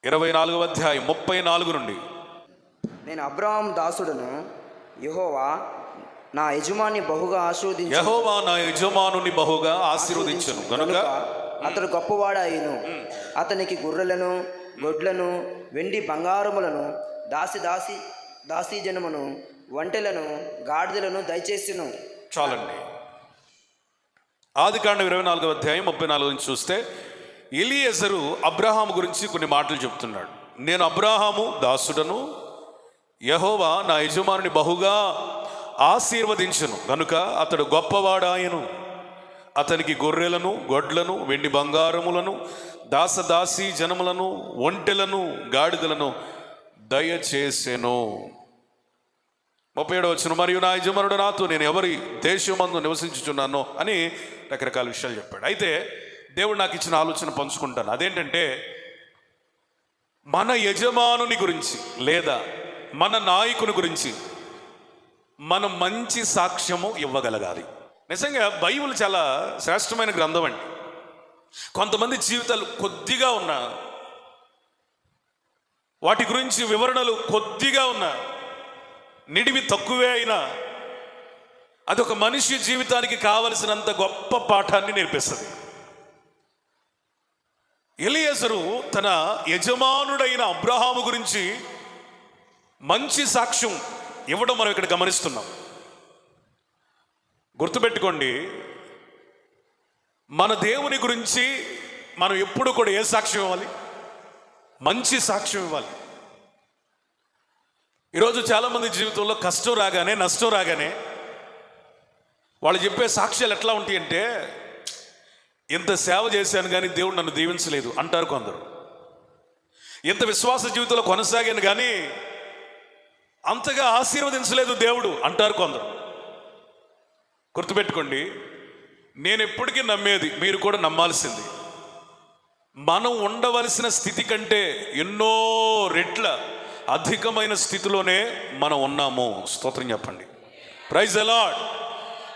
24వ అధ్యాయం 34 నుండి. నేను అబ్రహాము దాసుడును, యెహోవా నా యజమాని బహుగా ఆశీర్వదించు. యెహోవా నా యజమానుని బహుగా ఆశీర్వదించును గనుక అతడు గొప్పవాడాయిను. అతనికి గొర్రెలను గొడ్లను వెండి బంగారములను దాసి జనమును ఒంటెలను గాడిదలను దయచేసిను. చాలండి. ఆదికాండం 24వ అధ్యాయం 34 నుంచి చూస్తే ఎలీయెజరు అబ్రహాము గురించి కొన్ని మాటలు చెప్తున్నాడు. నేను అబ్రహాము దాసుడను, యెహోవా నా యజమానుని బహుగా ఆశీర్వదించును గనుక అతడు గొప్పవాడాయను. అతనికి గొర్రెలను గొడ్లను వెండి బంగారములను దాసీ జనములను ఒంటెలను గాడిదలను దయచేసెను. 37వ వచనం, మరియు నా యజమానుడు నాతో నేను ఎవరి దేశమందు నివసించుచున్నానో అని రకరకాల విషయాలు చెప్పాడు. అయితే దేవుడు నాకు ఇచ్చిన ఆలోచన పంచుకుంటాను. అదేంటంటే, మన యజమానుని గురించి లేదా మన నాయకుని గురించి మనం మంచి సాక్ష్యము ఇవ్వగలగాలి. నిజంగా బైబిల్ చాలా శ్రేష్టమైన గ్రంథం అండి. కొంతమంది జీవితాలు కొద్దిగా ఉన్నా, వాటి గురించి వివరణలు కొద్దిగా ఉన్నా, నిడివి తక్కువే అయినా అదొక మనిషి జీవితానికి కావలసినంత గొప్ప పాఠాన్ని నేర్పిస్తుంది. ఎలీయెజరు తన యజమానుడైన అబ్రహాము గురించి మంచి సాక్ష్యం ఇవ్వడం మనం ఇక్కడ గమనిస్తున్నాం. గుర్తుపెట్టుకోండి, మన దేవుని గురించి మనం ఎప్పుడు కూడా ఏ సాక్ష్యం ఇవ్వాలి? మంచి సాక్ష్యం ఇవ్వాలి. ఈరోజు చాలామంది జీవితంలో కష్టం రాగానే నష్టం రాగానే వాళ్ళు చెప్పే సాక్ష్యాలు ఎట్లా ఉంటాయి అంటే, ఇంత సేవ చేశాను కానీ దేవుడు నన్ను దీవించలేదు అంటారు కొందరు. ఇంత విశ్వాస జీవితంలో కొనసాగాను కానీ అంతగా ఆశీర్వదించలేదు దేవుడు అంటారు కొందరు. గుర్తుపెట్టుకోండి, నేను ఎప్పటికీ నమ్మేది, మీరు కూడా నమ్మాల్సింది, మనం ఉండవలసిన స్థితి కంటే ఎన్నో రెట్ల అధికమైన స్థితిలోనే మనం ఉన్నాము. స్తోత్రం చెప్పండి. Praise the lord.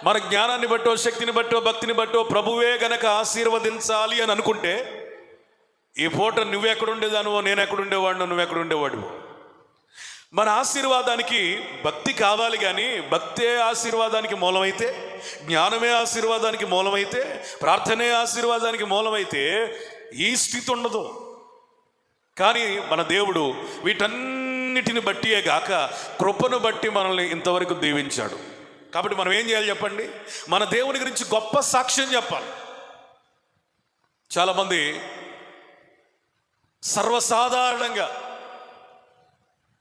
మన జ్ఞానాన్ని బట్టో శక్తిని బట్టో భక్తిని బట్టో ప్రభువే గనక ఆశీర్వదించాలి అని అనుకుంటే, ఈ పూట నువ్వెక్కడుండేదానువో నేను ఎక్కడుండేవాడినో నువ్వెక్కడుండేవాడివో. మన ఆశీర్వాదానికి భక్తి కావాలి, కానీ భక్తే ఆశీర్వాదానికి మూలమైతే, జ్ఞానమే ఆశీర్వాదానికి మూలమైతే, ప్రార్థనే ఆశీర్వాదానికి మూలమైతే ఈ స్థితి ఉండదు. కానీ మన దేవుడు వీటన్నిటిని బట్టియే గాక కృపను బట్టి మనల్ని ఇంతవరకు దీవించాడు. కాబట్టి మనం ఏం చేయాలి చెప్పండి? మన దేవుని గురించి గొప్ప సాక్ష్యం చెప్పాలి. చాలామంది సర్వసాధారణంగా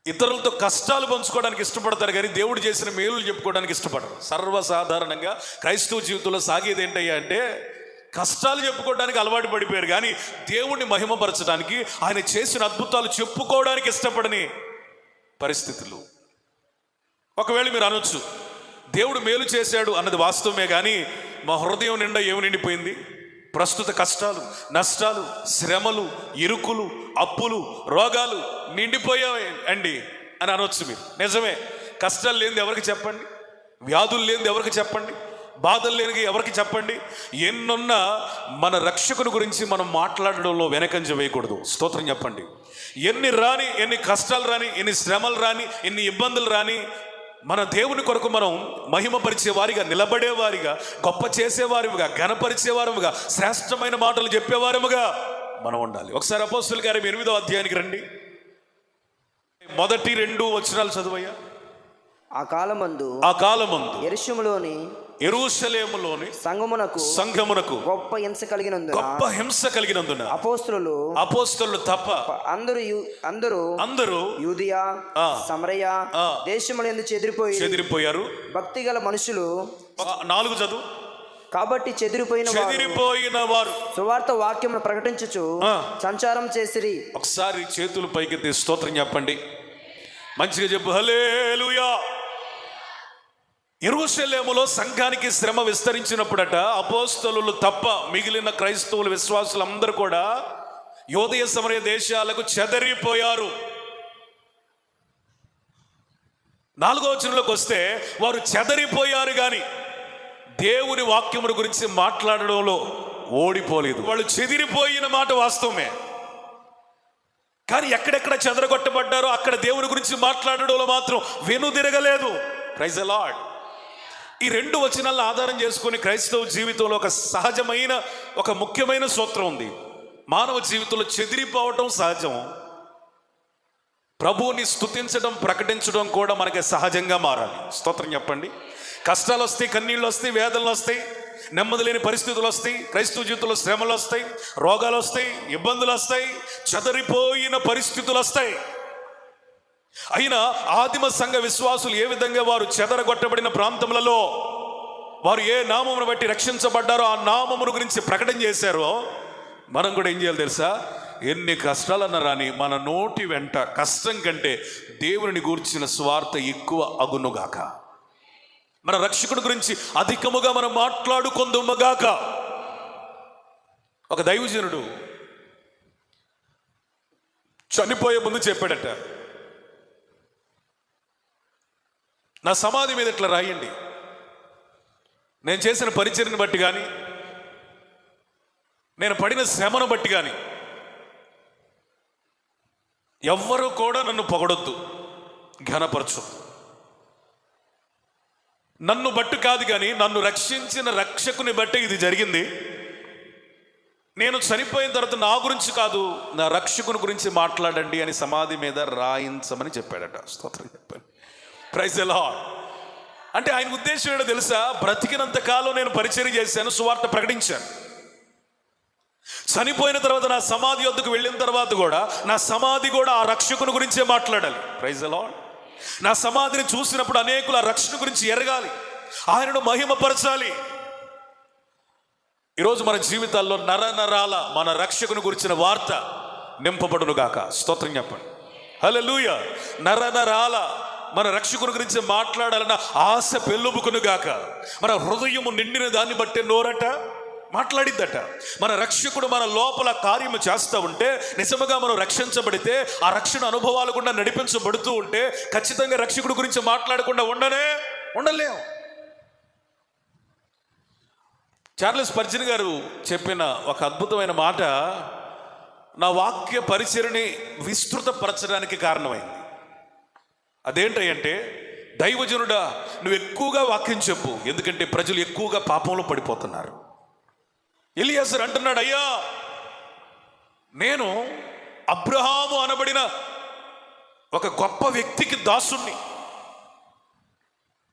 ఇతరులతో కష్టాలు పంచుకోవడానికి ఇష్టపడతారు, కానీ దేవుడు చేసిన మేలులు చెప్పుకోవడానికి ఇష్టపడరు. సర్వసాధారణంగా క్రైస్తవ జీవితంలో సాగేది ఏంటయ్యా అంటే, కష్టాలు చెప్పుకోవడానికి అలవాటు పడిపోయారు, కానీ దేవుణ్ణి మహిమపరచడానికి, ఆయన చేసిన అద్భుతాలు చెప్పుకోవడానికి ఇష్టపడని పరిస్థితులు. ఒకవేళ మీరు అనొచ్చు, దేవుడు మేలు చేశాడు అన్నది వాస్తవమే, కానీ మా హృదయం నిండా ఏమి నిండిపోయింది? ప్రస్తుత కష్టాలు, నష్టాలు, శ్రమలు, ఇరుకులు, అప్పులు, రోగాలు నిండిపోయాయి అండి అని అనొచ్చు మీరు. నిజమే. కష్టాలు లేనిది ఎవరికి చెప్పండి? వ్యాధులు లేనిది ఎవరికి చెప్పండి? బాధలు లేనిది ఎవరికి చెప్పండి? ఎన్నున్నా మన రక్షకుని గురించి మనం మాట్లాడడంలో వెనకంజ వేయకూడదు. స్తోత్రం చెప్పండి. ఎన్ని రాని, ఎన్ని కష్టాలు రాని, ఎన్ని శ్రమలు రాని, ఎన్ని ఇబ్బందులు రాని, మన దేవుని కొరకు మనం మహిమపరిచేవారిగా, నిలబడేవారిగా, గొప్ప చేసేవారిగా, ఘనపరిచేవారుగా, శ్రేష్టమైన మాటలు చెప్పేవారముగా మనం ఉండాలి. ఒకసారి అపోస్తలుల కార్యం 8వ అధ్యాయానికి రండి. మొదటి 2 వచనాలు చదువయ్యా. ఆ కాలమందు యెరూషలేములోని సంఘమునకు గొప్ప హింస కలిగినందున అపోస్తలులు తప్ప అందరూ యూదయ సమరయ దేశములందు చెదిరిపోయారు. భక్తి గల మనుషులు 4 చదువు. కాబట్టి చెదిరిపోయిన వారు సువార్త వాక్యమును ప్రకటించుచు సంచారం చేసిరి. ఒకసారి చేతులు పైకెత్తి స్తోత్రం చెప్పండి. మంచిగా చెప్పు, హల్లెలూయా. యెరూషలేములో సంఘానికి శ్రమ విస్తరించినప్పుడట, అపోస్తలులు తప్ప మిగిలిన క్రైస్తవులు, విశ్వాసులు అందరూ కూడా యూదయ సమరయ దేశాలకు చెదరిపోయారు. 4వ వచనంలోకి వస్తే, వారు చెదరిపోయారు కానీ దేవుని వాక్యముల గురించి మాట్లాడడంలో ఓడిపోలేదు. వాళ్ళు చెదిరిపోయిన మాట వాస్తవమే, కానీ ఎక్కడెక్కడ చెదరగొట్టబడ్డారో అక్కడ దేవుని గురించి మాట్లాడడంలో మాత్రం వెనుదిరగలేదు. Praise the lord. ఈ 2 వచనాలను ఆధారం చేసుకుని క్రైస్తవ జీవితంలో ఒక సహజమైన ఒక ముఖ్యమైన సూత్రం ఉంది. మానవ జీవితంలో చెదిరిపోవటం సహజం, ప్రభువుని స్తుతించడం ప్రకటించడం కూడా మనకి సహజంగా మారాలి. స్తోత్రం చెప్పండి. కష్టాలు వస్తాయి, కన్నీళ్ళు వస్తాయి, వేదనలు వస్తాయి, నెమ్మది లేని పరిస్థితులు వస్తాయి, క్రైస్తవ జీవితంలో శ్రమలు వస్తాయి, రోగాలు వస్తాయి, ఇబ్బందులు వస్తాయి, చెదరిపోయిన పరిస్థితులు వస్తాయి. అయినా ఆదిమ సంఘ విశ్వాసులు ఏ విధంగా వారు చెదరగొట్టబడిన ప్రాంతములలో వారు ఏ నామమును బట్టి రక్షించబడ్డారో ఆ నామమును గురించి ప్రకటన చేశారో మనం కూడా ఏం చేయాలి తెలుసా? ఎన్ని కష్టాలన్నా రాని మన నోటి వెంట కష్టం కంటే దేవుని గూర్చిన స్వార్థ ఎక్కువ అగునుగాక, మన రక్షకుడి గురించి అధికముగా మనం మాట్లాడుకుందుముగాక. ఒక దైవజనుడు చనిపోయే ముందు చెప్పాడట, నా సమాధి మీద ఇట్లా రాయండి, నేను చేసిన పరిచర్ని బట్టి కానీ నేను పడిన శ్రమను బట్టి కానీ ఎవ్వరూ కూడా నన్ను పొగడొద్దు, ఘనపరచు. నన్ను బట్టి కాదు కానీ నన్ను రక్షించిన రక్షకుని బట్టి ఇది జరిగింది. నేను చనిపోయిన తర్వాత నా గురించి కాదు, నా రక్షకుని గురించి మాట్లాడండి అని సమాధి మీద రాయించమని చెప్పాడట. స్తోత్రం చెప్పండి. Praise the lord. అంటే ఆయన ఉద్దేశం ఏంటో తెలుసా? బ్రతికినంత కాలం నేను పరిచర్య చేశాను, సువార్త ప్రకటించాను. చనిపోయిన తర్వాత నా సమాధి వద్దకు వెళ్ళిన తర్వాత కూడా నా సమాధి కూడా ఆ రక్షకుని గురించే మాట్లాడాలి. Praise the lord. నా సమాధిని చూసినప్పుడు అనేకులు ఆ రక్షణ గురించి ఎరగాలి, ఆయనను మహిమపరచాలి. ఈరోజు మన జీవితాల్లో నరనరాల మన రక్షకుని గురించిన వార్త నింపబడును గాక. స్తోత్రం చెప్పండి. హల్లెలూయా. నరనరాల మన రక్షకుని గురించి మాట్లాడాలన్న ఆశ పెళ్ళుబుకును గాక. మన హృదయము నిండిన దాన్ని బట్టే నోరట మాట్లాడిద్దట. మన రక్షకుడు మన లోపల కార్యము చేస్తూ ఉంటే, నిజముగా మనం రక్షించబడితే, ఆ రక్షణ అనుభవాలు కూడా నడిపించబడుతూ ఉంటే ఖచ్చితంగా రక్షకుడి గురించి మాట్లాడకుండా ఉండలేము. చార్లెస్ స్పర్జన్ గారు చెప్పిన ఒక అద్భుతమైన మాట నా వాక్య పరిచయని విస్తృతపరచడానికి కారణమైంది. అదేంటంటే, దైవజనుడా నువ్వు ఎక్కువగా వాక్యం చెప్పు, ఎందుకంటే ప్రజలు ఎక్కువగా పాపంలో పడిపోతున్నారు. ఎలియాజరు అంటున్నాడు, అయ్యా నేను అబ్రహాము అనబడిన ఒక గొప్ప వ్యక్తికి దాసుణ్ణి.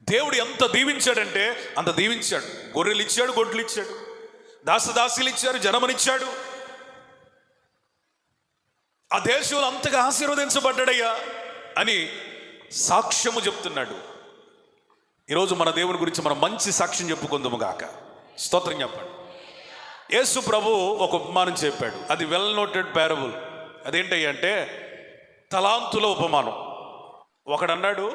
దేవుడు ఎంత దీవించాడంటే అంత దీవించాడు. గొర్రెలు ఇచ్చాడు, గొడ్లు ఇచ్చాడు, దాసదాసీలు ఇచ్చారు, జనమనిచ్చాడు. ఆ దేశంలో అంతగా ఆశీర్వదించబడ్డాడయ్యా అని సాక్ష్యము చెప్తున్నాడు. ఈరోజు మన దేవుని గురించి మనం మంచి సాక్ష్యం చెప్పుకుందాము గాక. స్తోత్రం చెప్పండి. యేసు ప్రభు ఒక ఉపమానం చెప్పాడు, అది వెల్ నోటెడ్ ప్యారబుల్. అదేంటంటే తలాంతుల ఉపమానం. ఒకడన్నాడు,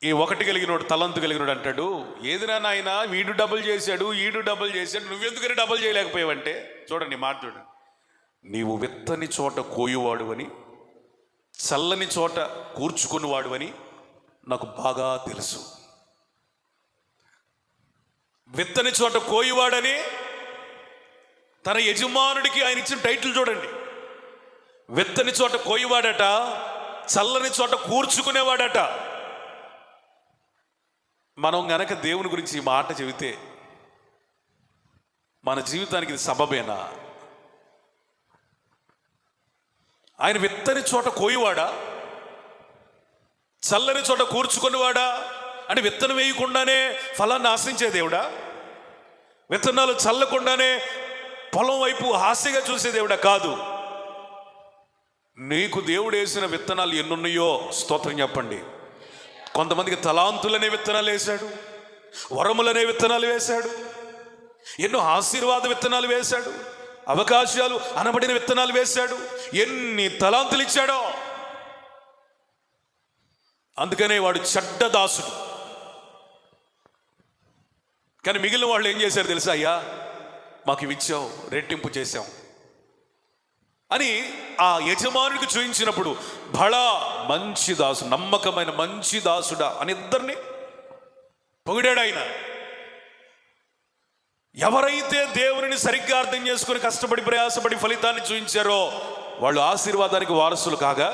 ఈ ఒకటి కలిగినోడు తలంతు కలిగినోడు అంటాడు, ఏదిరా నాయన వీడు డబుల్ చేశాడు, ఈడు డబుల్ చేశాడు, నువ్వెందుకని డబుల్ చేయలేకపోయావంటే, చూడండి మాట చూడండి, నీవు విత్తని చోట కోయువాడు అని, చల్లని చోట కూర్చుకునివాడు అని నాకు బాగా తెలుసు. విత్తని చోట కోయువాడని తన యజమానుడికి ఆయన ఇచ్చిన టైటిల్ చూడండి. విత్తని చోట కోయువాడట, చల్లని చోట కూర్చుకునేవాడట. మనం గనక దేవుని గురించి ఈ మాట చెబితే మన జీవితానికి ఇది సబబేనా? ఆయన విత్తని చోట కోయువాడా, చల్లని చోట కూర్చుకునేవాడా? అంటే విత్తనం వేయకుండానే ఫలాన్ని ఆశించే దేవుడా? విత్తనాలు చల్లకుండానే పొలం వైపు ఆశగా చూసే దేవుడా? కాదు. నీకు దేవుడు వేసిన విత్తనాలు ఎన్నున్నాయో స్తోత్రం చెప్పండి. కొంతమందికి తలాంతులనే విత్తనాలు వేశాడు, వరములనే విత్తనాలు వేశాడు, ఎన్నో ఆశీర్వాద విత్తనాలు వేశాడు, అవకాశాలు అనబడిన విత్తనాలు వేశాడు. ఎన్ని తలాంతులు ఇచ్చాడో. అందుకనే వాడు చెడ్డ దాసుడు. కానీ మిగిలిన వాళ్ళు ఏం చేశారు తెలుసా? అయ్యా మాకు ఇవి ఇచ్చావు, రెట్టింపు చేశాం అని ఆ యజమానుడికి చూయించినప్పుడు బడా మంచి దాసు, నమ్మకమైన మంచి దాసుడా అని ఇద్దరిని పొగిడాడు ఆయన. ఎవరైతే దేవుని సరిగ్గా అర్థం చేసుకుని కష్టపడి ప్రయాసపడి ఫలితాన్ని చూపించారో వాళ్ళు ఆశీర్వాదానికి వారసులు కాగా,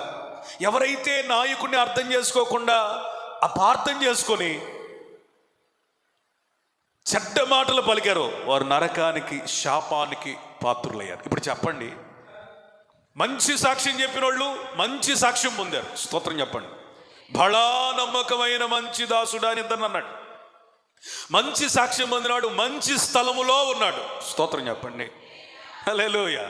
ఎవరైతే నాయకుడిని అర్థం చేసుకోకుండా అపార్థం చేసుకొని చెడ్డ మాటలు పలికారో వారు నరకానికి, శాపానికి పాత్రులయ్యారు. ఇప్పుడు చెప్పండి, మంచి సాక్ష్యం చెప్పిన వాళ్ళు మంచి సాక్ష్యం పొందారు. స్తోత్రం చెప్పండి. బడా నమ్మకమైన మంచి దాసుడా అని ఇద్దరు అన్నాడు. మంచి సాక్ష్యం పొందినాడు మంచి స్థలములో ఉన్నాడు. స్తోత్రం చెప్పండి. హల్లెలూయా.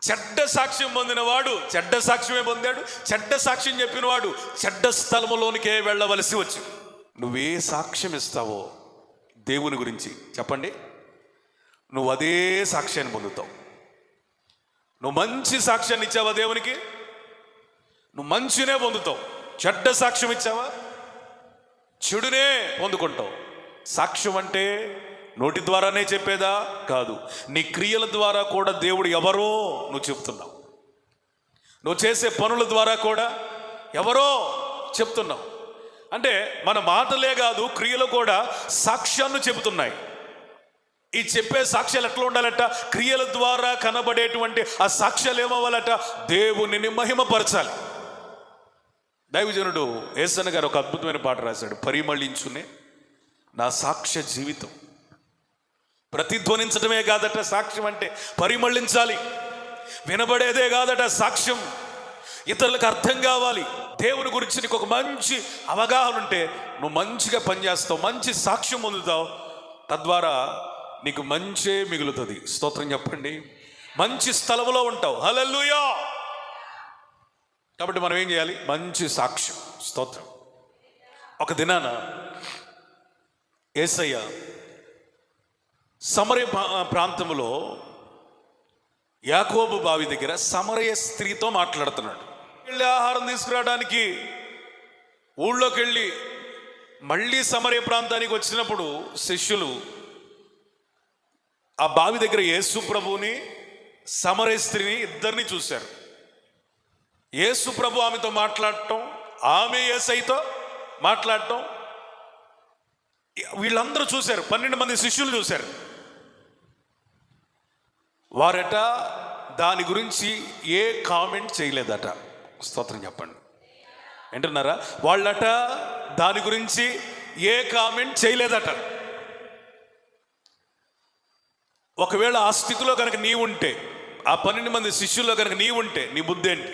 చెడ్డ సాక్ష్యం పొందినవాడు చెడ్డ సాక్ష్యమే పొందాడు. చెడ్డ సాక్ష్యం చెప్పినవాడు చెడ్డ స్థలములోనికే వెళ్ళవలసి వచ్చింది. నువ్వే సాక్ష్యం ఇస్తావో దేవుని గురించి చెప్పండి, నువ్వు అదే సాక్ష్యాన్ని పొందుతావు. నువ్వు మంచి సాక్ష్యాన్ని ఇచ్చావా దేవునికి, నువ్వు మంచినే పొందుతావు. చెడ్డ సాక్ష్యం ఇచ్చావా చెడునే పొందుకుంటావు. సాక్ష్యం అంటే నోటి ద్వారానే చెప్పేదా కాదు, నీ క్రియల ద్వారా కూడా దేవుడు ఎవరో నువ్వు చెప్తున్నావు. నువ్వు చేసే పనుల ద్వారా కూడా ఎవరో చెప్తున్నావు. అంటే మన మాటలే కాదు, క్రియలు కూడా సాక్ష్యాన్ని చెబుతున్నాయి. ఈ చెప్పే సాక్ష్యాలు ఎట్లా ఉండాలట, క్రియల ద్వారా కనబడేటువంటి ఆ సాక్ష్యాలు ఏమవ్వాలట, దేవునిని మహిమపరచాలి. దైవజనుడు యేసన్న గారు ఒక అద్భుతమైన పాట రాశాడు, పరిమళించునే నా సాక్ష్య జీవితం. ప్రతిధ్వనించడమే కాదట సాక్ష్యం అంటే, పరిమళించాలి. వినబడేదే కాదట సాక్ష్యం, ఇతరులకు అర్థం కావాలి. దేవుని గురించి నీకు ఒక మంచి అవగాహన ఉంటే నువ్వు మంచిగా పనిచేస్తావు, మంచి సాక్ష్యం పొందుతావు. తద్వారా నీకు మంచే మిగులుతుంది. స్తోత్రం చెప్పండి. మంచి స్థలంలో ఉంటావు. హల్లెలూయా. కాబట్టి మనం ఏం చేయాలి, మంచి సాక్ష్యం. స్తోత్రం. ఒక దినాన యేసయ్య సమరయ ప్రాంతంలో యాకోబు బావి దగ్గర సమరయ స్త్రీతో మాట్లాడుతున్నాడు. వెళ్ళి ఆహారం తీసుకురావడానికి ఊళ్ళోకి వెళ్ళి మళ్ళీ సమరయ ప్రాంతానికి వచ్చినప్పుడు శిష్యులు ఆ బావి దగ్గర యేసు ప్రభువుని సమరయ స్త్రీని ఇద్దరిని చూశారు. యేసు ప్రభు ఆమెతో మాట్లాడటం, ఆమె యేసయ్యతో మాట్లాడటం వీళ్ళందరూ చూశారు. 12 మంది శిష్యులు చూశారు. వారట దాని గురించి ఏ కామెంట్ చేయలేదట. స్తోత్రం చెప్పండి. వింటున్నారా? వాళ్ళట దాని గురించి ఏ కామెంట్ చేయలేదట. ఒకవేళ ఆ స్థితిలో కనుక నీ ఉంటే, ఆ 12 మంది శిష్యుల్లో కనుక నీ ఉంటే నీ బుద్ధి ఏంటి?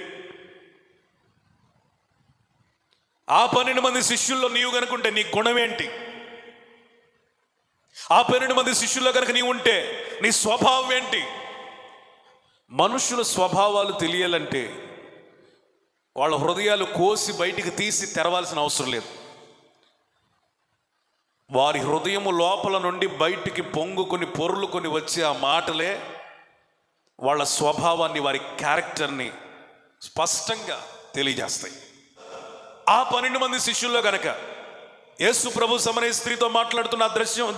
ఆ 12 మంది శిష్యుల్లో నీవు కనుకుంటే నీ గుణం ఏంటి? ఆ 12 మంది శిష్యుల్లో కనుక నీ ఉంటే నీ స్వభావం ఏంటి? మనుషుల స్వభావాలు తెలియాలంటే వాళ్ళ హృదయాలు కోసి బయటికి తీసి తెరవాల్సిన అవసరం లేదు. వారి హృదయము లోపల నుండి బయటికి పొంగుకొని పొర్లుకొని వచ్చే ఆ మాటలే వాళ్ళ స్వభావాన్ని, వారి క్యారెక్టర్ని స్పష్టంగా తెలియజేస్తాయి. ఆ 12 మంది శిష్యుల్లో గనక యేసు ప్రభు సమరయ స్త్రీతో మాట్లాడుతున్న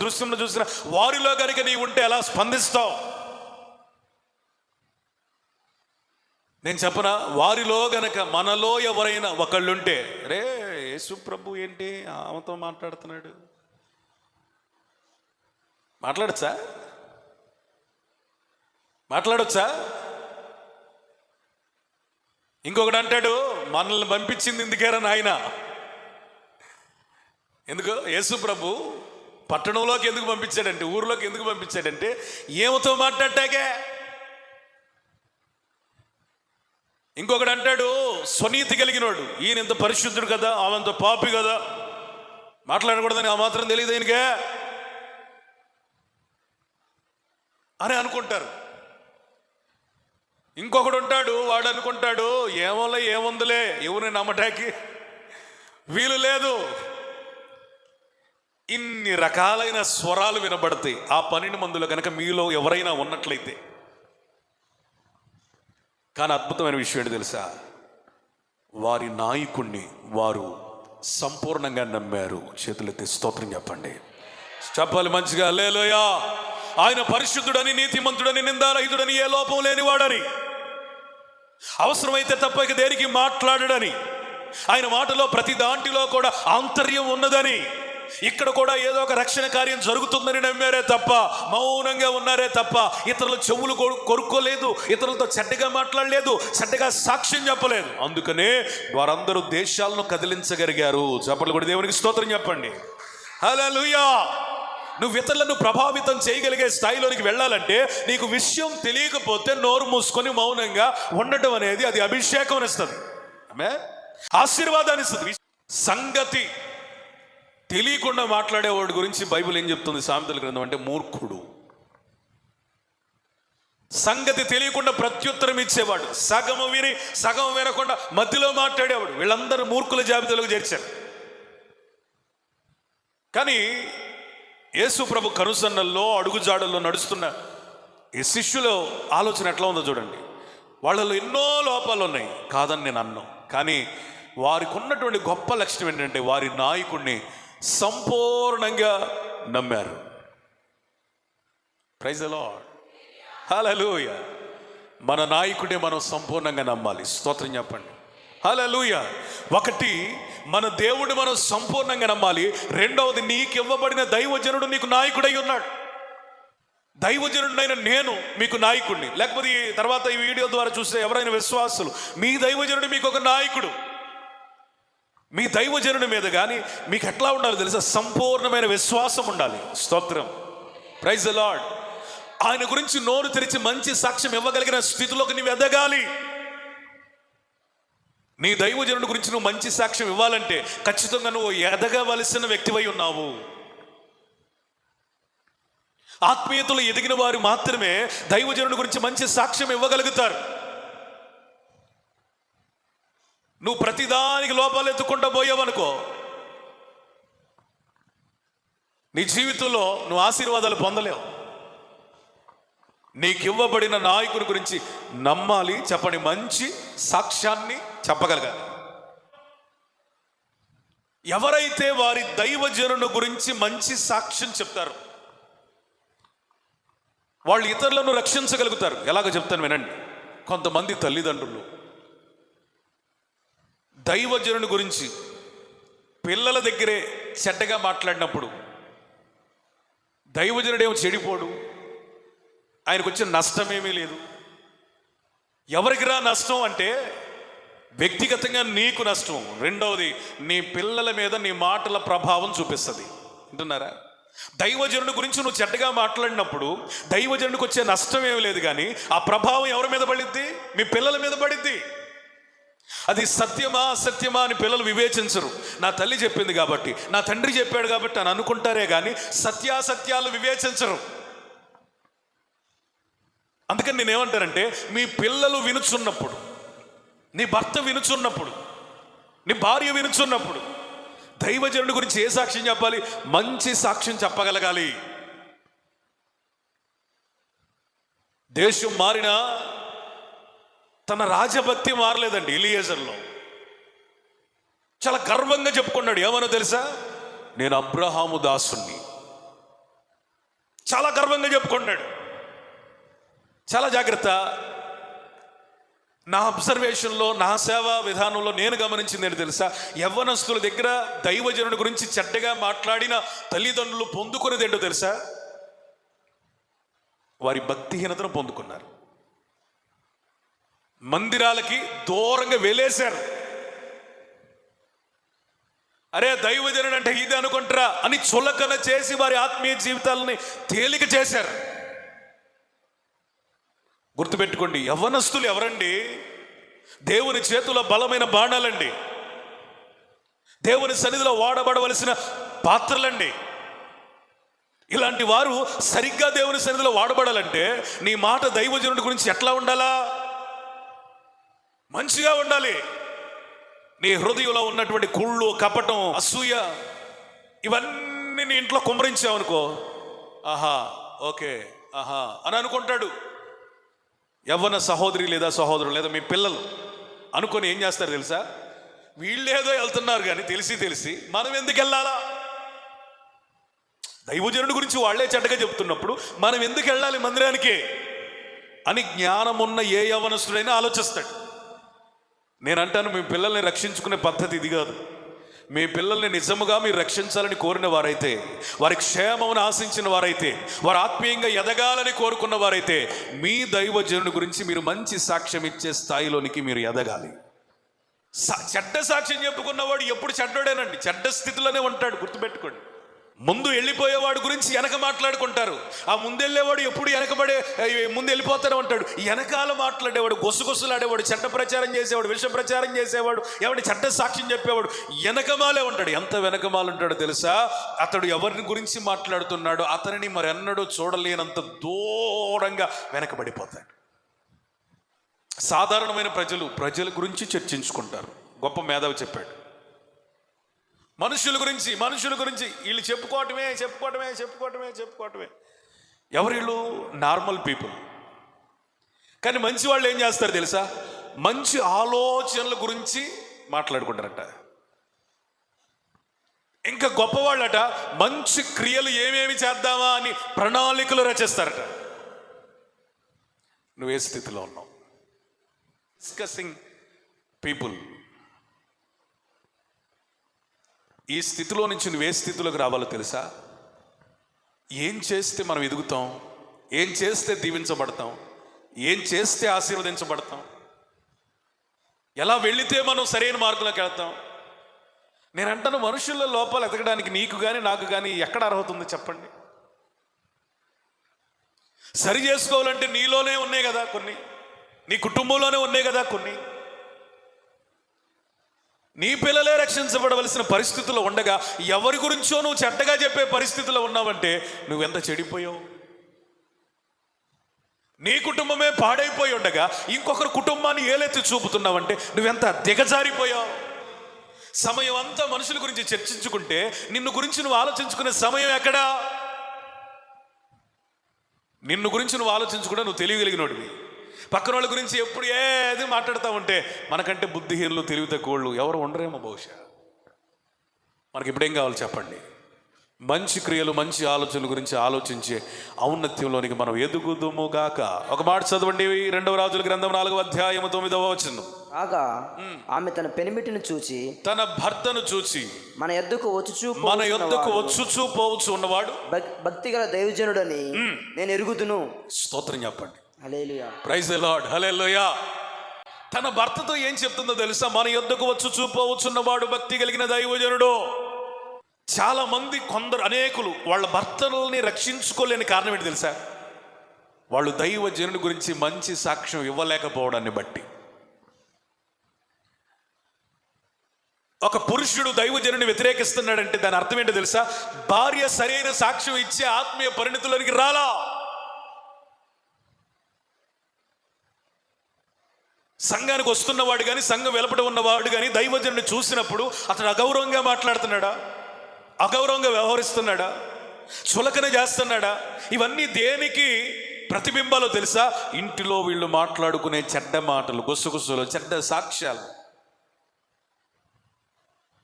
దృశ్యంలో చూసిన వారిలో గనక నీ ఉంటే ఎలా స్పందిస్తావు? నేను చెప్పనా, వారిలో గనక మనలో ఎవరైనా ఒకళ్ళుంటే, రే యేసు ప్రభు ఏంటి ఆమెతో మాట్లాడుతున్నాడు, మాట్లాడొచ్చా? ఇంకొకటి అంటాడు, మనల్ని పంపించింది ఇందుకేరా నాయన. ఎందుకు యేసు ప్రభు పట్టణంలోకి ఎందుకు పంపించాడంటే, ఊర్లోకి ఎందుకు పంపించాడంటే ఏమతో మాట్లాడటాకే. ఇంకొకటి అంటాడు, స్వనీతి కలిగినోడు, ఈయన ఇంత పరిశుద్ధుడు కదా, ఆమెంత పాపి కదా, మాట్లాడకూడదని ఆ మాత్రం తెలియదు ఈయనకే అని అనుకుంటారు. ఇంకొకడు ఉంటాడు, వాడు అనుకుంటాడు, ఏముందిలే ఎవరిని నమ్మటానికి వీలు లేదు. ఇన్ని రకాలైన స్వరాలు వినబడతాయి. ఆ 12 మందిలో కనుక మీలో ఎవరైనా ఉన్నట్లయితే. కానీ అద్భుతమైన విషయం ఏంటి తెలుసా, వారి నాయకుణ్ణి వారు సంపూర్ణంగా నమ్మారు. చేతులెత్తి స్తోత్రం చెప్పండి. చెప్పాలి మంచిగా హల్లెలూయా. ఆయన పరిశుద్ధుడని, నీతిమంతుడని, నిందారహితుడని, ఏ లోపం లేనివాడని, అవసరమైతే తప్ప ఇక దేనికి మాట్లాడడని, ఆయన మాటలో ప్రతి దాంట్లో కూడా ఆంతర్యం ఉన్నదని, ఇక్కడ కూడా ఏదో ఒక రక్షణ కార్యం జరుగుతుందని నమ్మారే తప్ప, మౌనంగా ఉన్నారే తప్ప, ఇతరుల చెవులు కొరుక్కోలేదు, ఇతరులతో చెడ్డగా మాట్లాడలేదు, చెడ్డగా సాక్ష్యం చెప్పలేదు. అందుకనే వారందరూ దేశాలను కదిలించగలిగారు. చెప్పండి కూడా దేవునికి స్తోత్రం చెప్పండి. హల్లెలూయా. నువ్వు ఇతరులను ప్రభావితం చేయగలిగే స్థాయిలోనికి వెళ్ళాలంటే నీకు విషయం తెలియకపోతే నోరు మూసుకొని మౌనంగా ఉండటం అనేది అది అభిషేకం అనిస్తుంది, ఆశీర్వాదాన్ని ఇస్తుంది. సంగతి తెలియకుండా మాట్లాడేవాడి గురించి బైబిల్ ఏం చెప్తుంది? సామెతల గ్రంథం అంటే మూర్ఖుడు. సంగతి తెలియకుండా ప్రత్యుత్తరం ఇచ్చేవాడు, సగము విని సగం వినకుండా మధ్యలో మాట్లాడేవాడు, వీళ్ళందరూ మూర్ఖుల జాబితాలోకి చేర్చారు. కానీ యేసు ప్రభు కనుసన్నల్లో అడుగుజాడల్లో నడుస్తున్న ఈ శిష్యుల ఆలోచన ఎట్లా ఉందో చూడండి. వాళ్ళలో ఎన్నో లోపాలు ఉన్నాయి, కాదని నేను అన్నాను. కానీ వారికి ఉన్నటువంటి గొప్ప లక్షణం ఏంటంటే వారి నాయకుడిని సంపూర్ణంగా నమ్మారు. Praise the Lord. హల్లెలూయా. మన నాయకుడే మనం సంపూర్ణంగా నమ్మాలి. స్తోత్రం చెప్పండి. హల్లెలూయా. ఒకటి, మన దేవుడు మనం సంపూర్ణంగా నమ్మాలి. రెండవది, నీకు ఇవ్వబడిన దైవజనుడు నీకు నాయకుడై ఉన్నాడు. దైవజనుడైన నేను మీకు నాయకుడిని. లేకపోతే ఈ తర్వాత ఈ వీడియో ద్వారా చూస్తే ఎవరైనా విశ్వాసులు, మీ దైవజనుడు మీకు ఒక నాయకుడు. మీ దైవజనుడి మీద కానీ మీకు ఎట్లా ఉండాలి తెలుసా? సంపూర్ణమైన విశ్వాసం ఉండాలి. స్తోత్రం. Praise the lord. ఆయన గురించి నోరు తెరిచి మంచి సాక్ష్యం ఇవ్వగలిగిన స్థితిలోకి నువ్వు ఎదగాలి. నీ దైవజనుడి గురించి నువ్వు మంచి సాక్ష్యం ఇవ్వాలంటే ఖచ్చితంగా నువ్వు ఎదగవలసిన వ్యక్తివై ఉన్నావు. ఆత్మీయతలో ఎదిగిన వారు మాత్రమే దైవజనుడి గురించి మంచి సాక్ష్యం ఇవ్వగలుగుతారు. నువ్వు ప్రతిదానికి లోపాలు ఎత్తుకుంటూ పోయావనుకో, నీ జీవితంలో నువ్వు ఆశీర్వాదాలు పొందలేవు. నీకు ఇవ్వబడిన నాయకుని గురించి నమ్మాలి. చెప్పండి, మంచి సాక్ష్యాన్ని చెప్పగలగాలి. ఎవరైతే వారి దైవజనుని గురించి మంచి సాక్ష్యం చెప్తారో వాళ్ళు ఇతరులను రక్షించగలుగుతారు. ఎలాగో చెప్తాను వినండి. కొంతమంది తల్లిదండ్రులు దైవజనుని గురించి పిల్లల దగ్గరే చెడ్డగా మాట్లాడినప్పుడు దైవజనుడేమో చెడిపోడు, ఆయనకు వచ్చిన నష్టమేమీ లేదు. ఎవరికి రా నష్టం అంటే వ్యక్తిగతంగా నీకు నష్టం. రెండవది, నీ పిల్లల మీద నీ మాటల ప్రభావం చూపిస్తుంది. వింటున్నారా? దైవజనుడి గురించి నువ్వు చెడ్డగా మాట్లాడినప్పుడు దైవజనుడికి వచ్చే నష్టం ఏమీ లేదు, కానీ ఆ ప్రభావం ఎవరి మీద పడిద్ది? మీ పిల్లల మీద పడిద్ది. అది సత్యమా అసత్యమా అని పిల్లలు వివేచించరు. నా తల్లి చెప్పింది కాబట్టి, నా తండ్రి చెప్పాడు కాబట్టి అని అనుకుంటారే కానీ సత్యాసత్యాలు వివేచించరు. అందుకని నేనేమంటానంటే, మీ పిల్లలు వినుచున్నప్పుడు, నీ భర్త వినుచున్నప్పుడు, నీ భార్య వినుచున్నప్పుడు దైవజనుడి గురించి ఏ సాక్ష్యం చెప్పాలి? మంచి సాక్ష్యం చెప్పగలగాలి. దేశం మారినా తన రాజభక్తి మారలేదండి. ఎలియేజర్లో చాలా గర్వంగా చెప్పుకున్నాడు. ఏమనో తెలుసా? నేను అబ్రహాము దాసుని. చాలా గర్వంగా చెప్పుకున్నాడు. చాలా జాగ్రత్త. నా అబ్జర్వేషన్లో, నా సేవా విధానంలో నేను గమనించింది ఏంటి తెలుసా? యవ్వనస్తుల దగ్గర దైవజనుడి గురించి చెడ్డగా మాట్లాడిన తల్లిదండ్రులు పొందుకునేది ఏంటో తెలుసా? వారి భక్తిహీనతను పొందుకున్నారు. మందిరాలకి దూరంగా వెలేశారు. అరే దైవజనుడు అంటే ఇది అనుకుంటారా అని చులకన చేసి వారి ఆత్మీయ జీవితాలని తేలిక చేశారు. గుర్తుపెట్టుకోండి, యవ్వనస్తులు ఎవరండి? దేవుని చేతిలో బలమైన బాణాలండి. దేవుని సన్నిధిలో వాడబడవలసిన పాత్రలండి. ఇలాంటి వారు సరిగ్గా దేవుని సన్నిధిలో వాడబడాలంటే నీ మాట దైవజనుడి గురించి ఎట్లా ఉండాలా? మంచిగా ఉండాలి. నీ హృదయంలో ఉన్నటువంటి కుళ్ళు, కపటం, అసూయ ఇవన్నీ నీ ఇంట్లో కుమ్మరించావనుకో, ఆహా ఓకే ఆహా అని అనుకుంటాడు. యవ్వన సహోదరి లేదా సహోదరుడు లేదా మీ పిల్లలు అనుకొని ఏం చేస్తారు తెలుసా? వీళ్ళేదో వెళ్తున్నారు కానీ తెలిసి మనం ఎందుకు వెళ్ళాలా? దైవజనుడి గురించి వాళ్ళే చెడ్డగా చెప్తున్నప్పుడు మనం ఎందుకు వెళ్ళాలి మందిరానికి అని జ్ఞానమున్న ఏ యవ్వనస్తుడైనా ఆలోచిస్తాడు. నేను అంటాను, మీ పిల్లల్ని రక్షించుకునే పద్ధతి ఇది కాదు. మీ పిల్లల్ని నిజముగా మీరు రక్షించాలని కోరిన వారైతే, వారి క్షేమమును ఆశించిన వారైతే, వారు ఆత్మీయంగా ఎదగాలని కోరుకున్న వారైతే, మీ దైవజనుడి గురించి మీరు మంచి సాక్ష్యం ఇచ్చే స్థాయిలోనికి మీరు ఎదగాలి. చెడ్డ సాక్ష్యం చెప్పుకున్నవాడు ఎప్పుడు చెడ్డోడేనండి, చెడ్డ స్థితిలోనే ఉంటాడు, గుర్తుపెట్టుకోండి. ముందు వెళ్ళిపోయేవాడు గురించి వెనక మాట్లాడుకుంటారు, ఆ ముందెళ్ళేవాడు ఎప్పుడు ముందు వెళ్ళిపోతానే ఉంటాడు. వెనకాల మాట్లాడేవాడు, గొసుగొసులాడేవాడు, చెడ్డ ప్రచారం చేసేవాడు, విష ప్రచారం చేసేవాడు, ఎవడి చెడ్డ సాక్ష్యం చెప్పేవాడు వెనకమాలే ఉంటాడు. ఎంత వెనకమాల ఉంటాడో తెలుసా? అతడు ఎవరిని గురించి మాట్లాడుతున్నాడో అతనిని మరి ఎన్నడూ చూడలేనంత దూరంగా వెనకబడిపోతాడు. సాధారణమైన ప్రజల గురించి చర్చించుకుంటారు. గొప్ప మేధావి చెప్పాడు, మనుషుల గురించి వీళ్ళు చెప్పుకోవటమే. ఎవరు వీళ్ళు? Normal people. కానీ మంచి వాళ్ళు ఏం చేస్తారు తెలుసా? మంచి ఆలోచనల గురించి మాట్లాడుకుంటారట. ఇంకా గొప్పవాళ్ళట మంచి క్రియలు ఏమేమి చేద్దామా అని ప్రణాళికలు రచిస్తారట. నువ్వే స్థితిలో ఉన్నావు? Discussing people. ఈ స్థితిలో నుంచి నువ్వే స్థితిలోకి రావాలో తెలుసా? ఏం చేస్తే మనం ఎదుగుతాం, ఏం చేస్తే దీవించబడతాం, ఏం చేస్తే ఆశీర్వదించబడతాం, ఎలా వెళితే మనం సరైన మార్గంలోకి వెళ్తాం. నేను అంటాను, మనుషుల లోపాలు ఎదగడానికి నీకు కానీ నాకు కానీ ఎక్కడ అర్హత ఉంది చెప్పండి? సరి చేసుకోవాలంటే నీలోనే ఉన్నాయి కదా కొన్ని, నీ కుటుంబంలోనే ఉన్నాయి కదా కొన్ని. నీ పిల్లలే రక్షించబడవలసిన పరిస్థితుల్లో ఉండగా ఎవరి గురించో నువ్వు చెడ్డగా చెప్పే పరిస్థితిలో ఉన్నావంటే నువ్వెంత చెడిపోయావు. నీ కుటుంబమే పాడైపోయి ఉండగా ఇంకొకరు కుటుంబాన్ని ఏలెత్తి చూపుతున్నావంటే నువ్వెంత దిగజారిపోయావు. సమయం అంతా మనుషుల గురించి చర్చించుకుంటే నిన్ను గురించి నువ్వు ఆలోచించుకునే సమయం ఎక్కడా? నిన్ను గురించి నువ్వు ఆలోచించుకుంటే నువ్వు తెలియగలిగినోడివి. పక్కన వాళ్ళ గురించి ఎప్పుడు ఏది మాట్లాడుతూ ఉంటే మనకంటే బుద్ధిహీనులు, తెలివి తక్కువళ్ళు ఎవరు ఉండరేమో బహుశా. మనకి ఇప్పుడేం కావాలి చెప్పండి? మంచి క్రియలు, మంచి ఆలోచనల గురించి ఆలోచించే ఔన్నత్యంలోనికి మనం ఎదుగుదుముగాక. ఒక మాట చదవండి, 2వ రాజుల గ్రంథం 4వ అధ్యాయం 9వ వచనం. ఆగా ఆమె తన పెనిమిటిని చూచి, తన భర్తను చూచి, మన యొద్దకు వచ్చుచూ పోవచ్చు ఉన్నవాడు భక్తిగల దైవజనుడని నేను ఎరుగుదును. స్తోత్రం చెప్పండి. హల్లెలూయా, ప్రైజ్ ది లార్డ్, హల్లెలూయా. తన భర్తతో ఏం చెప్తుందో తెలుసా? మన యొద్దకు వచ్చుచూ పోవచ్చున్నవాడు భక్తి కలిగిన దైవజనుడు. చాలా మంది, అనేకులు వాళ్ళ భర్తలని రక్షించుకోలేని కారణం ఏంటి తెలుసా? వాళ్ళు దైవజనుడి గురించి మంచి సాక్ష్యం ఇవ్వలేకపోవడాన్ని బట్టి. ఒక పురుషుడు దైవజనుడిని వ్యతిరేకిస్తున్నాడంటే దాని అర్థం ఏంటో తెలుసా? భార్య సరైన సాక్ష్యం ఇచ్చే ఆత్మీయ పరిణితులకి రాలా. సంఘానికి వస్తున్నవాడు కానీ, సంఘం వెలుపట ఉన్నవాడు కానీ దైవజనుడిని చూసినప్పుడు అతడు అగౌరవంగా మాట్లాడుతున్నాడా, అగౌరవంగా వ్యవహరిస్తున్నాడా, చులకన చేస్తున్నాడా? ఇవన్నీ దేనికి ప్రతిబింబాలో తెలుసా? ఇంటిలో వీళ్ళు మాట్లాడుకునే చెడ్డ మాటలు, గుసగుసలు, చెడ్డ సాక్ష్యాలు.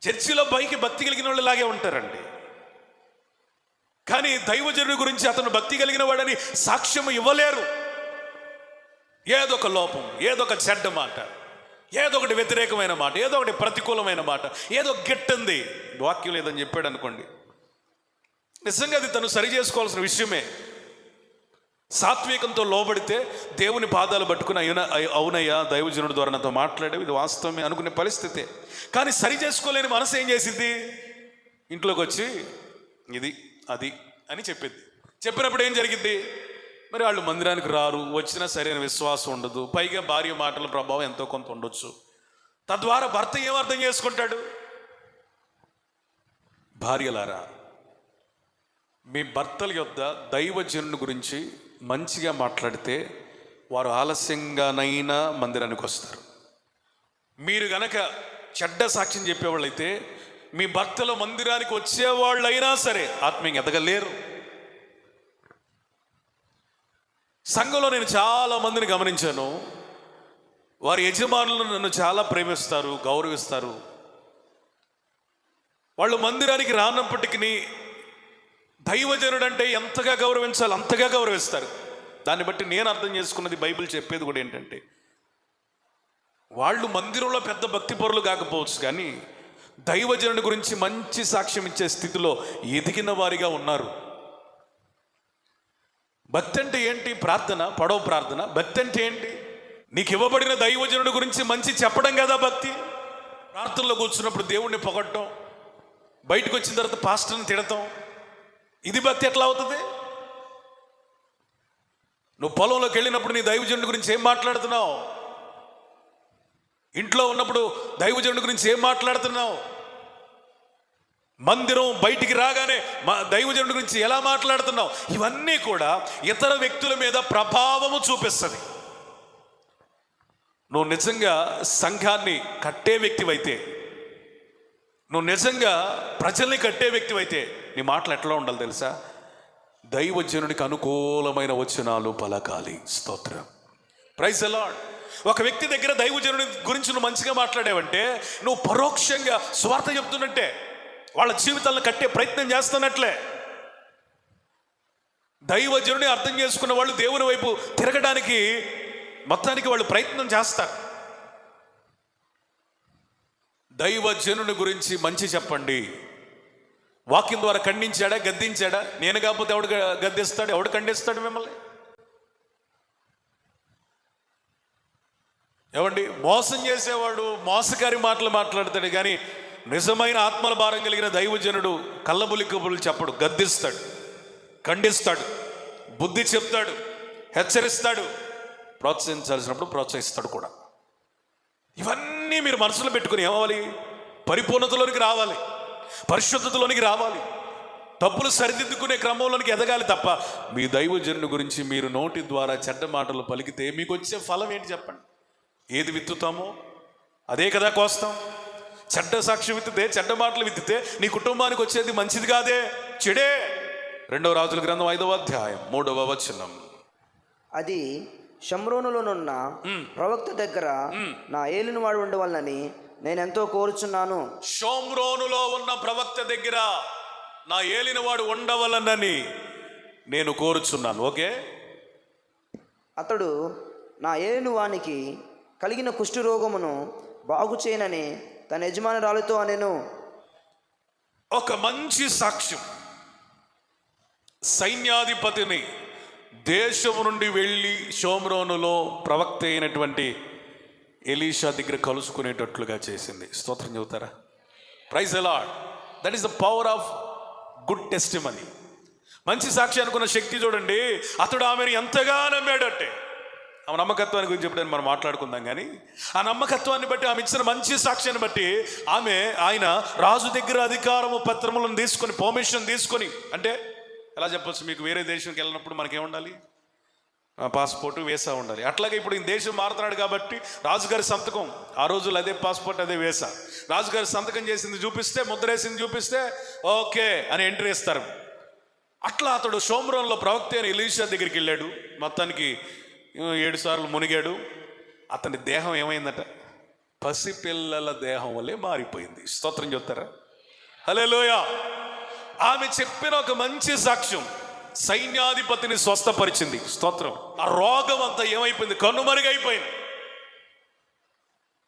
చర్చిలో పైకి భక్తి కలిగిన వాళ్ళు లాగే ఉంటారండి, కానీ దైవజనుడి గురించి అతను భక్తి కలిగిన వాడని సాక్ష్యం ఇవ్వలేరు. ఏదో ఒక లోపం, ఏదో ఒక చెడ్డ మాట, ఏదో ఒకటి వ్యతిరేకమైన మాట, ఏదో ఒకటి ప్రతికూలమైన మాట, ఏదో గిట్టింది, వాక్యం లేదని చెప్పాడు అనుకోండి, నిజంగా అది తను సరి చేసుకోవాల్సిన విషయమే. సాత్వికంతో లోబడితే దేవుని పాదాలు పట్టుకుని అవునయ్యా దైవజనుడి ద్వారా నాతో మాట్లాడేవి, ఇది వాస్తవమే అనుకునే పరిస్థితే. కానీ సరి చేసుకోలేని మనసు ఏం చేసింది? ఇంట్లోకి వచ్చి ఇది అది అని చెప్పింది. చెప్పినప్పుడు ఏం జరిగింది? మరి వాళ్ళు మందిరానికి రారు, వచ్చినా సరైన విశ్వాసం ఉండదు, పైగా భార్య మాటల ప్రభావం ఎంతో కొంత ఉండొచ్చు. తద్వారా భర్త ఏమర్థం చేసుకుంటాడు? భార్యలారా, మీ భర్తల యొద్ద దైవజనుని గురించి మంచిగా మాట్లాడితే వారు ఆలస్యంగానైనా మందిరానికి వస్తారు. మీరు గనక చెడ్డ సాక్ష్యం చెప్పేవాళ్ళైతే మీ భర్తల మందిరానికి వచ్చేవాళ్ళైనా సరే ఆత్మీయంగా ఎదగలేరు. సంఘంలో నేను చాలా మందిని గమనించాను, వారి యజమానులు నన్ను చాలా ప్రేమిస్తారు, గౌరవిస్తారు. వాళ్ళు మందిరానికి రానప్పటికీ దైవజనుడు అంటే ఎంతగా గౌరవించాలి అంతగా గౌరవిస్తారు. దాన్ని బట్టి నేను అర్థం చేసుకున్నది, బైబిల్ చెప్పేది కూడా ఏంటంటే, వాళ్ళు మందిరంలో పెద్ద భక్తి పరులు కాకపోవచ్చు కానీ దైవజనుడి గురించి మంచి సాక్ష్యం ఇచ్చే స్థితిలో ఎదిగిన వారిగా ఉన్నారు. భక్తి అంటే ఏంటి? ప్రార్థన, పొడవు ప్రార్థన. భక్తి అంటే ఏంటి? నీకు ఇవ్వబడిన దైవజనుడి గురించి మంచి చెప్పడం కదా భక్తి. ప్రార్థనలో కూర్చున్నప్పుడు దేవుణ్ణి పొగడటం, బయటకు వచ్చిన తర్వాత పాస్టర్ని తిడతాం, ఇది భక్తి ఎట్లా అవుతుంది? నువ్వు పొలంలోకి వెళ్ళినప్పుడు నీ దైవజనుడి గురించి ఏం మాట్లాడుతున్నావు? ఇంట్లో ఉన్నప్పుడు దైవజనుడి గురించి ఏం మాట్లాడుతున్నావు? మందిరం బయటికి రాగానే దైవజనుడి గురించి ఎలా మాట్లాడుతున్నావు? ఇవన్నీ కూడా ఇతర వ్యక్తుల మీద ప్రభావము చూపిస్తుంది. నువ్వు నిజంగా సంఘాన్ని కట్టే వ్యక్తివైతే, నువ్వు నిజంగా ప్రజల్ని కట్టే వ్యక్తివైతే నీ మాటలు ఎట్లా ఉండాలి తెలుసా? దైవజనుడికి అనుకూలమైన వచనాలు పలకాలి. స్తోత్రం, ప్రైజ్ ది లార్డ్. ఒక వ్యక్తి దగ్గర దైవజనుడి గురించి నువ్వు మంచిగా మాట్లాడావంటే నువ్వు పరోక్షంగా స్వార్థ చెప్తున్నట్టే, వాళ్ళ జీవితాలను కట్టే ప్రయత్నం చేస్తున్నట్లే. దైవజనుడిని అర్థం చేసుకున్న వాళ్ళు దేవుని వైపు తిరగడానికి మొత్తానికి వాళ్ళు ప్రయత్నం చేస్తారు. దైవజనుని గురించి మంచి చెప్పండి. వాక్యం ద్వారా ఖండించాడా, గద్దించాడా? నేను కాకపోతే ఎవడు గద్దిస్తాడు? ఎవడు ఖండిస్తాడు మిమ్మల్ని? ఏమండి, మోసం చేసేవాడు మోసకారి మాటలు మాట్లాడతాడు, కానీ నిజమైన ఆత్మల భారం కలిగిన దైవజనుడు కళ్ళబుల్లి కబుర్లు చెప్పడు, గద్దిస్తాడు, ఖండిస్తాడు, బుద్ధి చెప్తాడు, హెచ్చరిస్తాడు, ప్రోత్సహించాల్సినప్పుడు ప్రోత్సహిస్తాడు కూడా. ఇవన్నీ మీరు మనసులో పెట్టుకుని ఏమవ్వాలి? పరిపూర్ణతలోనికి రావాలి, పరిశుద్ధతలోనికి రావాలి, తప్పులు సరిదిద్దుకునే క్రమంలోనికి ఎదగాలి తప్ప మీ దైవజనుని గురించి మీరు నోటి ద్వారా చెడ్డ మాటలు పలికితే మీకు వచ్చే ఫలం ఏంటి చెప్పండి? ఏది విత్తుతామో అదే కదా కోస్తాం. చెడ్డ సాక్షి విత్తితే, చెడ్డ మాటలు విత్తితే నీ కుటుంబానికి వచ్చేది మంచిది కాదే, చెడే. 2వ రాజుల గ్రంథం 5వ అధ్యాయం 3వ వచనం. అది షమ్రోనులోనున్న ప్రవక్త దగ్గర నా ఏలినవాడు ఉండవలనని నేను ఎంతో కోరుచున్నాను. షోమ్రోనులో ఉన్న ప్రవక్త దగ్గర నా ఏలినవాడు ఉండవలనని నేను కోరుచున్నాను. ఓకే, అతడు నా ఏలినవానికి కలిగిన కుష్ఠరోగమును బాగు చేయనని తన యజమానురాలతో అనెను. ఒక మంచి సాక్ష్యం. సైన్యాధిపతిని దేశం నుండి వెళ్ళి షోమ్రోనులో ప్రవక్త అయినటువంటి ఎలీషా దగ్గర కలుసుకునేటట్లుగా చేసింది. స్తోత్రం చెబుతారా? Praise the lord. That is the power of good testimony. మంచి సాక్షి అనుకున్న శక్తి చూడండి. అతడు ఆమెను ఎంతగా నమ్మాడంటే, ఆమె నమ్మకత్వాన్ని గురించి ఎప్పుడైనా మనం మాట్లాడుకుందాం, కానీ ఆ నమ్మకత్వాన్ని బట్టి, ఆమె ఇచ్చిన మంచి సాక్ష్యాన్ని బట్టి ఆయన రాజు దగ్గర అధికారము పత్రములను తీసుకొని, పర్మిషన్ తీసుకొని, అంటే ఎలా చెప్పొచ్చు, మీకు వేరే దేశానికి వెళ్ళినప్పుడు మనకేముండాలి? పాస్పోర్టు, వీసా ఉండాలి. అట్లాగే ఇప్పుడు ఈ దేశం మారుతున్నాడు కాబట్టి రాజుగారి సంతకం, ఆ రోజులు అదే పాస్పోర్ట్, అదే వీసా. రాజుగారి సంతకం చేసింది చూపిస్తే, ముద్రేసింది చూపిస్తే ఓకే అని ఎంట్రీ ఇస్తారు. అట్లా అతడు షోమ్రోన్లో ప్రవక్త అయిన ఎలీషా దగ్గరికి వెళ్ళాడు. మొత్తానికి 7 సార్లు మునిగాడు. అతని దేహం ఏమైందట? పసిపిల్లల దేహం వల్లే మారిపోయింది. స్తోత్రం చెప్తారా? హల్లెలూయా. ఆమె చెప్పిన ఒక మంచి సాక్ష్యం సైన్యాధిపతిని స్వస్థపరిచింది. స్తోత్రం. ఆ రోగం అంతా ఏమైపోయింది? కనుమరుగైపోయింది.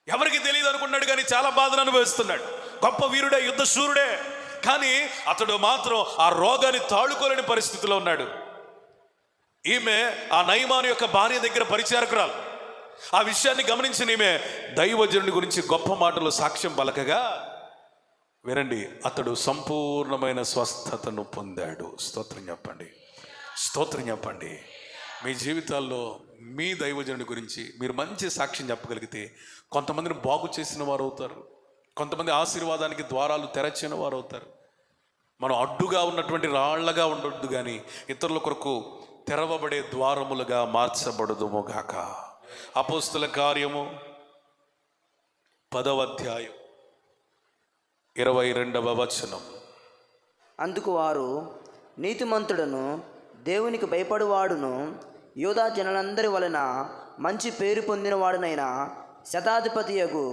ఎవరికి తెలియదు అనుకున్నాడు, కానీ చాలా బాధను అనుభవిస్తున్నాడు. గొప్ప వీరుడే, యుద్ధ శూరుడే, కానీ అతడు మాత్రం ఆ రోగాన్ని తాళుకోలేని పరిస్థితిలో ఉన్నాడు. ఈమె ఆ నయమాను యొక్క భార్య దగ్గర పరిచారకురాలు. ఆ విషయాన్ని గమనించిన ఈమె దైవజనుడి గురించి గొప్ప మాటలు సాక్ష్యం పలకగా, వినండి, అతడు సంపూర్ణమైన స్వస్థతను పొందాడు. స్తోత్రం చెప్పండి, స్తోత్రం చెప్పండి. మీ జీవితాల్లో మీ దైవజనుడి గురించి మీరు మంచి సాక్ష్యం చెప్పగలిగితే కొంతమందిని బాగు చేసిన వారు అవుతారు, కొంతమంది ఆశీర్వాదానికి ద్వారాలు తెరచిన వారు అవుతారు. మనం అడ్డుగా ఉన్నటువంటి రాళ్లగా ఉండొద్దు, కానీ ఇతరుల కొరకు తెరవబడే ద్వారములుగా మార్చబడదుముగాక. అపోస్తుల కార్యము 10వ అధ్యాయం 22వ వచనం. అందుకు వారు, నీతిమంతుడను దేవునికి భయపడువాడును యూదా జనులందరి వలన మంచి పేరు పొందినవాడునైన శతాధిపతియగు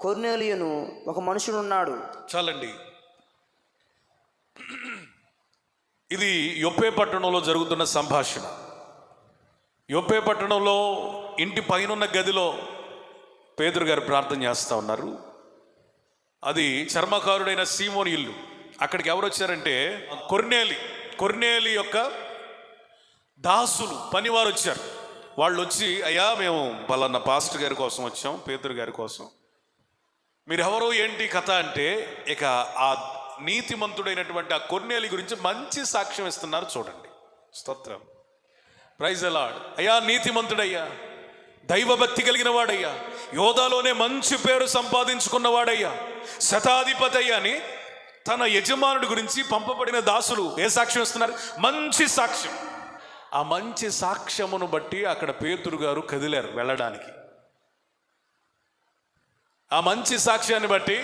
కొర్నేలియును ఒక మనుషుడున్నాడు. చాలండి. ఇది యొప్పే పట్టణంలో జరుగుతున్న సంభాషణ. యొప్పే పట్టణంలో ఇంటి పైనున్న గదిలో పేతురు గారు ప్రార్థన చేస్తూ ఉన్నారు. అది చర్మకారుడైన సీమోని ఇల్లు. అక్కడికి ఎవరు వచ్చారంటే కొర్నేలి యొక్క దాసులు పనివారు వచ్చారు. వాళ్ళు వచ్చి, అయ్యా మేము పలానా పాస్టర్ గారి కోసం వచ్చాం, పేతురు గారి కోసం, మీరు ఎవరో ఏంటి కథ అంటే, ఇక ఆ నీతిమంతుడైనటువంటి ఆ కొర్నేలి గురించి మంచి సాక్ష్యం ఇస్తున్నారు. చూడండి. స్తోత్రం, ప్రైజ్ ది లార్డ్. అయ్యా నీతిమంతుడయ్యా, దైవభక్తి కలిగిన వాడయ్యా, యోధాలోనే మంచి పేరు సంపాదించుకున్నవాడయ్యా, శతాధిపతి అయ్యా అని తన యజమానుడి గురించి పంపబడిన దాసులు ఏ సాక్ష్యం ఇస్తున్నారు? మంచి సాక్ష్యం. ఆ మంచి సాక్ష్యమును బట్టి అక్కడ పేతురు గారు కదిలారు వెళ్ళడానికి. ఆ మంచి సాక్ష్యాన్ని బట్టి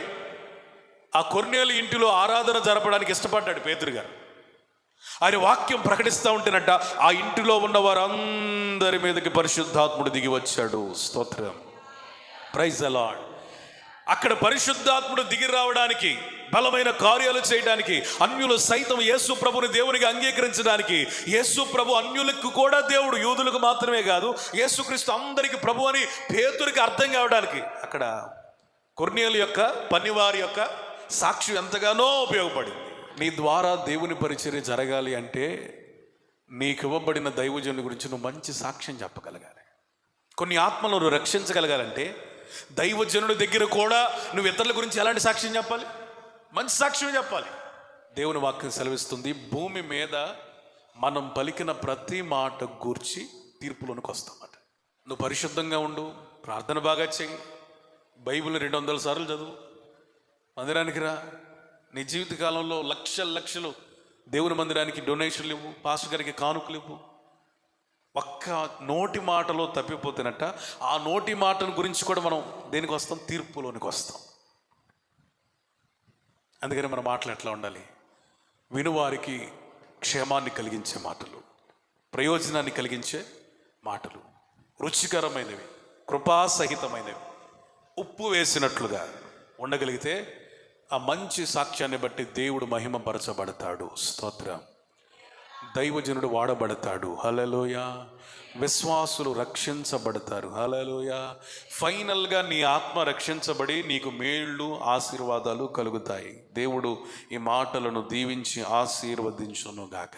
ఆ కొర్నేలి ఇంటిలో ఆరాధన జరపడానికి ఇష్టపడ్డాడు పేతురు గారు. ఆయన వాక్యం ప్రకటిస్తూ ఉంటేనట ఆ ఇంటిలో ఉన్న వారందరి మీదకి పరిశుద్ధాత్ముడు దిగి వచ్చాడు. స్తోత్రం, ప్రైజ్ ది లార్డ్. అక్కడ పరిశుద్ధాత్ముడు దిగి రావడానికి, బలమైన కార్యాలు చేయడానికి, అన్యులు సైతం యేసు ప్రభుని దేవునిగా అంగీకరించడానికి, యేసు ప్రభు అన్యులకు కూడా దేవుడు, యూదులకు మాత్రమే కాదు, యేసుక్రీస్తు అందరికి ప్రభు అని పేతురికి అర్థం కావడానికి అక్కడ కొర్నేలి యొక్క పనివారి యొక్క సాక్ష్యం ఎంతగానో ఉపయోగపడింది. నీ ద్వారా దేవుని పరిచర్య జరగాలి అంటే నీకు ఇవ్వబడిన దైవజనుని గురించి నువ్వు మంచి సాక్ష్యం చెప్పగలగాలి. కొన్ని ఆత్మలను రక్షించగలగాలంటే దైవజనుడి దగ్గర కూడా నువ్వు ఇతరుల గురించి ఎలాంటి సాక్ష్యం చెప్పాలి? మంచి సాక్ష్యం చెప్పాలి. దేవుని వాక్యం సెలవిస్తుంది, భూమి మీద మనం పలికిన ప్రతి మాట గూర్చి తీర్పులోనికి వస్తామట. నువ్వు పరిశుద్ధంగా ఉండు, ప్రార్థన బాగా చెయ్యి, బైబిల్ 200 సార్లు చదువు, మందిరానికి రా, నీ జీవితకాలంలో లక్షలు దేవుని మందిరానికి డొనేషన్లు ఇవ్వు, పాస్టర్ గారికి కానుకలు ఇవ్వు. ఒక్క నోటి మాటలో తప్పిపోతున్నట్ట ఆ నోటి మాటల గురించి కూడా మనం దేనికి వస్తాం? తీర్పులోనికి వస్తాం. అందుకని మన మాటలు ఎట్లా ఉండాలి? వినువారికి క్షేమాన్ని కలిగించే మాటలు, ప్రయోజనాన్ని కలిగించే మాటలు, రుచికరమైనవి, కృపాసహితమైనవి, ఉప్పు వేసినట్లుగా ఉండగలిగితే ఆ మంచి సాక్ష్యాన్ని బట్టి దేవుడు మహిమపరచబడతాడు. స్తోత్రం. దైవజనుడు వాడబడతాడు. హల్లెలూయా. విశ్వాసులు రక్షించబడతారు. హల్లెలూయా. ఫైనల్గా నీ ఆత్మ రక్షించబడి నీకు మేళ్ళు ఆశీర్వాదాలు కలుగుతాయి. దేవుడు ఈ మాటలను దీవించి ఆశీర్వదించును గాక.